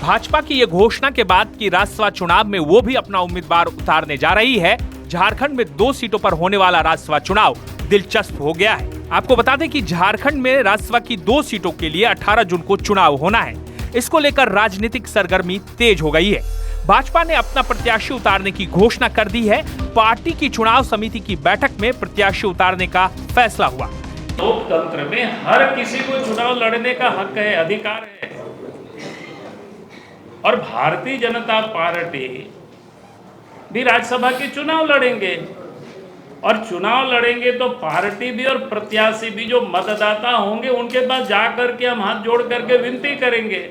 भाजपा की ये घोषणा के बाद कि राज्यसभा चुनाव में वो भी अपना उम्मीदवार उतारने जा रही है, झारखंड में 2 सीटों पर होने वाला राज्यसभा चुनाव दिलचस्प हो गया है। आपको बता दें कि झारखंड में राज्यसभा की 2 सीटों के लिए 18 जून को चुनाव होना है। इसको लेकर राजनीतिक सरगर्मी तेज हो गई है। भाजपा ने अपना प्रत्याशी उतारने की घोषणा कर दी है। पार्टी की चुनाव समिति की बैठक में प्रत्याशी उतारने का फैसला हुआ। लोकतंत्र में हर किसी को चुनाव लड़ने का हक है, अधिकार है, और भारतीय जनता पार्टी भी राज्यसभा के चुनाव लड़ेंगे, और चुनाव लड़ेंगे तो पार्टी भी और प्रत्याशी भी जो मतदाता होंगे उनके पास जाकर के हम हाथ जोड़ करके विनती करेंगे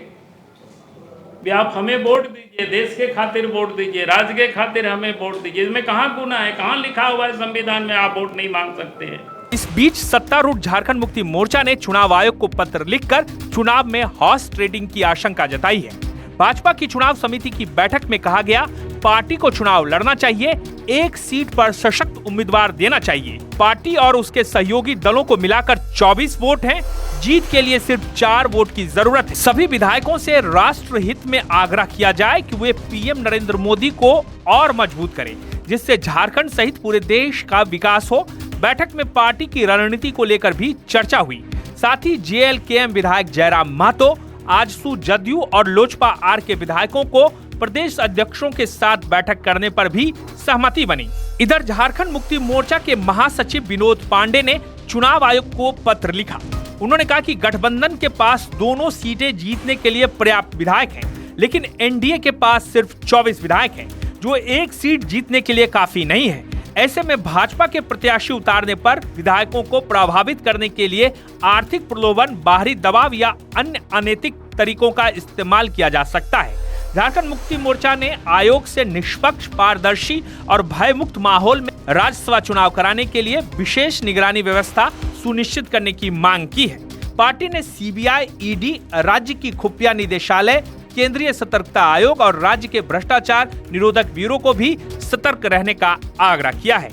भी आप हमें वोट दीजिए, देश के खातिर वोट दीजिए, राज्य के खातिर हमें वोट दीजिए। इसमें कहाँ गुनाह है, कहाँ लिखा हुआ है संविधान में आप वोट नहीं मांग सकते हैं। इस बीच सत्तारूढ़ झारखंड मुक्ति मोर्चा ने चुनाव आयोग को पत्र लिखकर चुनाव में हॉर्स ट्रेडिंग की आशंका जताई है। भाजपा की चुनाव समिति की बैठक में कहा गया, पार्टी को चुनाव लड़ना चाहिए, 1 सीट पर सशक्त उम्मीदवार देना चाहिए। पार्टी और उसके सहयोगी दलों को मिलाकर 24 वोट हैं। जीत के लिए सिर्फ 4 वोट की जरूरत है। सभी विधायकों से राष्ट्र हित में आग्रह किया जाए कि वे पीएम नरेंद्र मोदी को और मजबूत करें, जिससे झारखंड सहित पूरे देश का विकास हो। बैठक में पार्टी की रणनीति को लेकर भी चर्चा हुई। साथ ही जेएलकेएम विधायक जयराम महतो, आजसू जदयू और लोजपा आर के विधायकों को प्रदेश अध्यक्षों के साथ बैठक करने पर भी सहमति बनी। इधर झारखंड मुक्ति मोर्चा के महासचिव विनोद पांडे ने चुनाव आयोग को पत्र लिखा। उन्होंने कहा कि गठबंधन के पास दोनों सीटें जीतने के लिए पर्याप्त विधायक हैं, लेकिन एनडीए के पास सिर्फ 24 विधायक हैं, जो 1 सीट जीतने के लिए काफी नहीं है। ऐसे में भाजपा के प्रत्याशी उतारने पर विधायकों को प्रभावित करने के लिए आर्थिक प्रलोभन, बाहरी दबाव या अन्य अनैतिक तरीकों का इस्तेमाल किया जा सकता है। झारखंड मुक्ति मोर्चा ने आयोग से निष्पक्ष, पारदर्शी और भयमुक्त माहौल में राज्यसभा चुनाव कराने के लिए विशेष निगरानी व्यवस्था सुनिश्चित करने की मांग की है। पार्टी ने सीबीआई, ईडी, राज्य की खुफिया निदेशालय, केंद्रीय सतर्कता आयोग और राज्य के भ्रष्टाचार निरोधक ब्यूरो को भी सतर्क रहने का आग्रह किया है।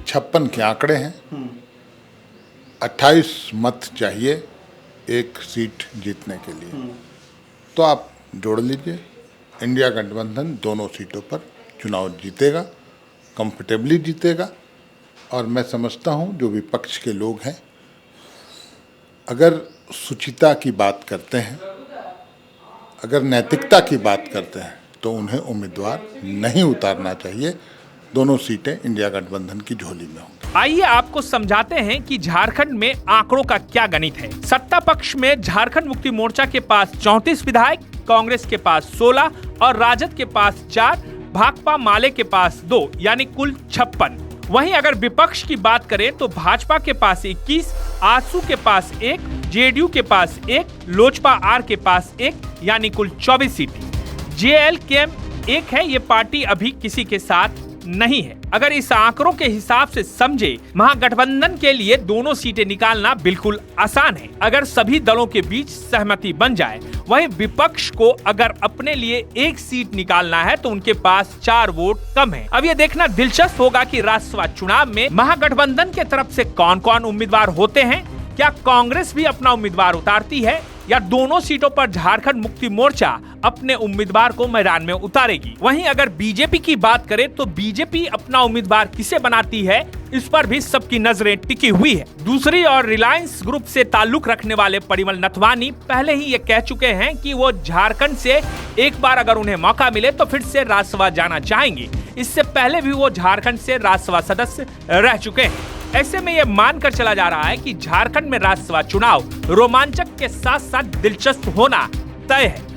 56 के आंकड़े हैं, 28 मत चाहिए 1 सीट जीतने के लिए, तो आप जोड़ लीजिए। इंडिया गठबंधन दोनों सीटों पर चुनाव जीतेगा, कंफर्टेबली जीतेगा। और मैं समझता हूं जो विपक्ष के लोग हैं, अगर सुचिता की बात करते हैं, अगर नैतिकता की बात करते हैं, तो उन्हें उम्मीदवार नहीं उतारना चाहिए। दोनों सीटें इंडिया गठबंधन की झोली में होंगी। आइए आपको समझाते हैं कि झारखंड में आंकड़ों का क्या गणित है। सत्ता पक्ष में झारखंड मुक्ति मोर्चा के पास 34 विधायक, कांग्रेस के पास 16 और राजद के पास 4, भाकपा माले के पास 2, यानी कुल 56। वहीं अगर विपक्ष की बात करें तो भाजपा के पास 21, आजसू के पास 1, जेडीयू के पास 1, लोजपा आर के पास 1, यानी कुल 24 सीटें। जेएलकेएम 1 है, ये पार्टी अभी किसी के साथ नहीं है। अगर इस आंकड़ों के हिसाब से समझे, महागठबंधन के लिए दोनों सीटें निकालना बिल्कुल आसान है, अगर सभी दलों के बीच सहमति बन जाए। वहीं विपक्ष को अगर अपने लिए 1 सीट निकालना है तो उनके पास 4 वोट कम है। अब ये देखना दिलचस्प होगा कि राज्यसभा चुनाव में महागठबंधन के तरफ से कौन कौन उम्मीदवार होते हैं। क्या कांग्रेस भी अपना उम्मीदवार उतारती है या दोनों सीटों पर झारखंड मुक्ति मोर्चा अपने उम्मीदवार को मैदान में उतारेगी। वहीं अगर बीजेपी की बात करें तो बीजेपी अपना उम्मीदवार किसे बनाती है, इस पर भी सबकी नजरें टिकी हुई है। दूसरी ओर रिलायंस ग्रुप से ताल्लुक रखने वाले परिमल नथवानी पहले ही ये कह चुके हैं कि वो झारखंड से एक बार अगर उन्हें मौका मिले तो फिर से राज्यसभा जाना चाहेंगे। इससे पहले भी वो झारखंड से राज्यसभा सदस्य रह चुके हैं। ऐसे में ये मानकर चला जा रहा है कि झारखंड में राज्यसभा चुनाव रोमांचक के साथ साथ दिलचस्प होना तय है।